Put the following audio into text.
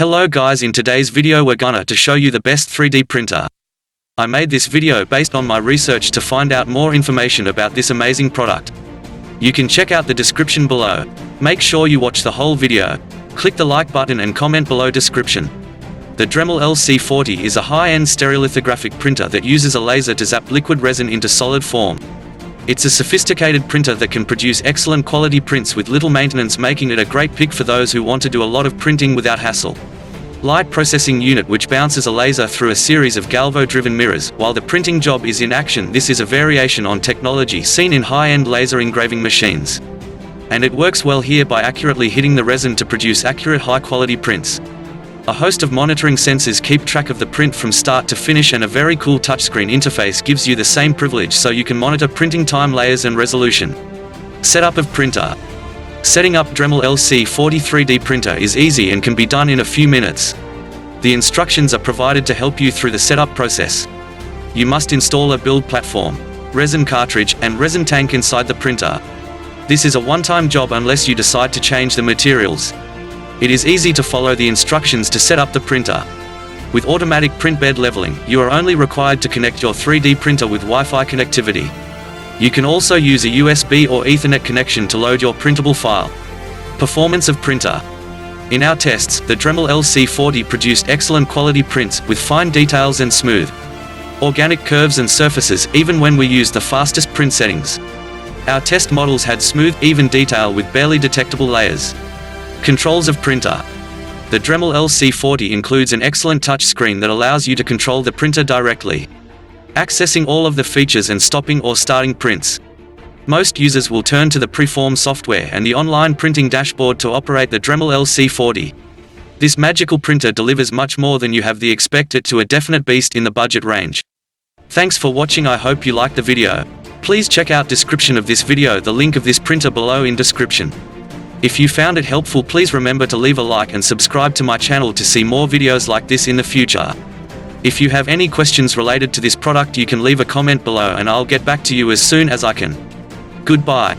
Hello guys, in today's video we're gonna to show you the best 3D printer. I made this video based on my research to find out more information about this amazing product. You can check out the description below. Make sure you watch the whole video. Click the like button and comment below description. The Dremel LC40 is a high-end stereolithographic printer that uses a laser to zap liquid resin into solid form. It's a sophisticated printer that can produce excellent quality prints with little maintenance, making it a great pick for those who want to do a lot of printing without hassle. Light processing unit which bounces a laser through a series of galvo-driven mirrors while the printing job is in action. This is a variation on technology seen in high-end laser engraving machines. And it works well here by accurately hitting the resin to produce accurate high-quality prints. A host of monitoring sensors keep track of the print from start to finish, and a very cool touchscreen interface gives you the same privilege so you can monitor printing time, layers and resolution. Setup of printer. Setting up Dremel LC40 3D printer is easy and can be done in a few minutes. The instructions are provided to help you through the setup process. You must install a build platform, resin cartridge, and resin tank inside the printer. This is a one-time job unless you decide to change the materials. It is easy to follow the instructions to set up the printer. With automatic print bed leveling, you are only required to connect your 3D printer with Wi-Fi connectivity. You can also use a USB or Ethernet connection to load your printable file. Performance of printer. In our tests, the Dremel LC40 produced excellent quality prints with fine details and smooth, organic curves and surfaces even when we used the fastest print settings. Our test models had smooth, even detail with barely detectable layers. Controls of printer. The Dremel LC40 includes an excellent touch screen that allows you to control the printer directly, accessing all of the features and stopping or starting prints. Most users will turn to the preform software and the online printing dashboard to operate the Dremel LC40. This magical printer delivers much more than you have the expect it to, a definite beast in the budget range. Thanks for watching. I hope you liked the video. Please check out description of this video, the link of this printer below in description. If you found it helpful, please remember to leave a like and subscribe to my channel to see more videos like this in the future. If you have any questions related to this product, you can leave a comment below and I'll get back to you as soon as I can. Goodbye.